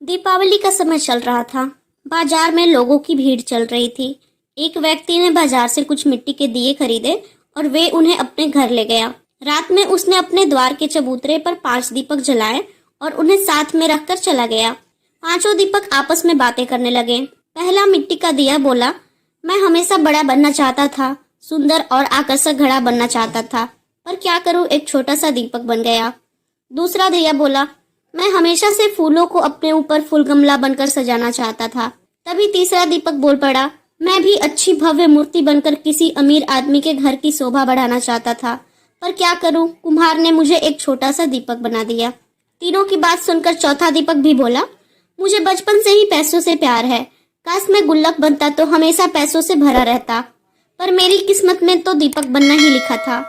दीपावली का समय चल रहा था। बाजार में लोगों की भीड़ चल रही थी। एक व्यक्ति ने बाजार से कुछ मिट्टी के दिए खरीदे और वे उन्हें अपने घर ले गया। रात में उसने अपने द्वार के चबूतरे पर 5 दीपक जलाए और उन्हें साथ में रखकर चला गया। 5 दीपक आपस में बातें करने लगे। पहला मिट्टी का दिया बोला, मैं हमेशा बड़ा बनना चाहता था, सुंदर और आकर्षक घड़ा बनना चाहता था, पर क्या करूं, एक छोटा सा दीपक बन गया। दूसरा दिया बोला, मैं हमेशा से फूलों को अपने ऊपर फूल गमला बनकर सजाना चाहता था। तभी तीसरा दीपक बोल पड़ा, मैं भी अच्छी भव्य मूर्ति बनकर किसी अमीर आदमी के घर की शोभा बढ़ाना चाहता था, पर क्या करूं, कुम्हार ने मुझे एक छोटा सा दीपक बना दिया। तीनों की बात सुनकर चौथा दीपक भी बोला, मुझे बचपन से ही पैसों से प्यार है, काश मैं गुल्लक बनता तो हमेशा पैसों से भरा रहता, पर मेरी किस्मत में तो दीपक बनना ही लिखा था।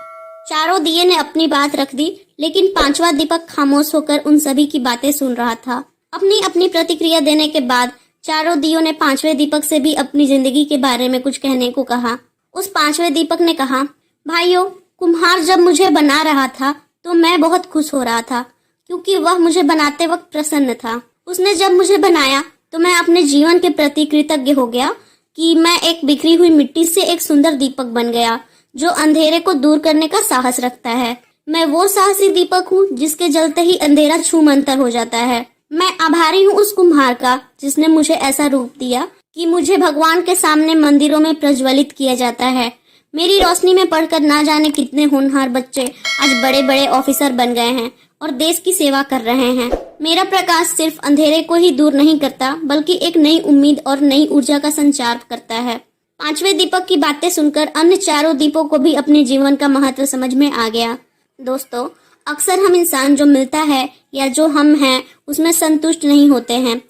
चारों दिए ने अपनी बात रख दी, लेकिन 5वां दीपक खामोश होकर उन सभी की बातें सुन रहा था। अपनी अपनी प्रतिक्रिया देने के बाद चारों दियों ने 5वें दीपक से भी अपनी जिंदगी के बारे में कुछ कहने को कहा। उस 5वें दीपक ने कहा, भाइयों, कुम्हार जब मुझे बना रहा था तो मैं बहुत खुश हो रहा था, क्योंकि वह मुझे बनाते वक्त प्रसन्न था। उसने जब मुझे बनाया तो मैं अपने जीवन के प्रति कृतज्ञ हो गया कि मैं एक बिखरी हुई मिट्टी से एक सुंदर दीपक बन गया जो अंधेरे को दूर करने का साहस रखता है। मैं वो साहसी दीपक हूँ जिसके जलते ही अंधेरा छूमंतर हो जाता है। मैं आभारी हूँ उस कुम्हार का जिसने मुझे ऐसा रूप दिया कि मुझे भगवान के सामने मंदिरों में प्रज्वलित किया जाता है। मेरी रोशनी में पढ़कर ना जाने कितने होनहार बच्चे आज बड़े बड़े ऑफिसर बन गए हैं और देश की सेवा कर रहे हैं। मेरा प्रकाश सिर्फ अंधेरे को ही दूर नहीं करता, बल्कि एक नई उम्मीद और नई ऊर्जा का संचार करता है। 5वें दीपक की बातें सुनकर अन्य चारों दीपों को भी अपने जीवन का महत्व समझ में आ गया। दोस्तों, अक्सर हम इंसान जो मिलता है या जो हम हैं उसमें संतुष्ट नहीं होते हैं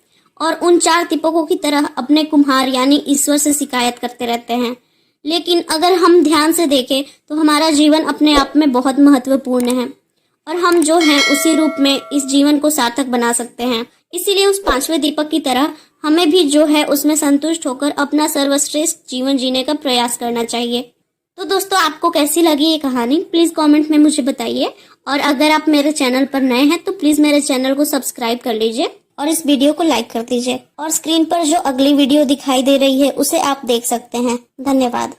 और उन 4 दीपकों की तरह अपने कुम्हार यानी ईश्वर से शिकायत करते रहते हैं। लेकिन अगर हम ध्यान से देखें तो हमारा जीवन अपने आप में बहुत महत्वपूर्ण है और हम जो हैं उसी रूप में इस जीवन को सार्थक बना सकते हैं। इसीलिए उस 5वें दीपक की तरह हमें भी जो है उसमें संतुष्ट होकर अपना सर्वश्रेष्ठ जीवन जीने का प्रयास करना चाहिए। तो दोस्तों, आपको कैसी लगी ये कहानी, प्लीज कमेंट में मुझे बताइए। और अगर आप मेरे चैनल पर नए हैं तो प्लीज मेरे चैनल को सब्सक्राइब कर लीजिए और इस वीडियो को लाइक कर दीजिए। और स्क्रीन पर जो अगली वीडियो दिखाई दे रही है उसे आप देख सकते हैं। धन्यवाद।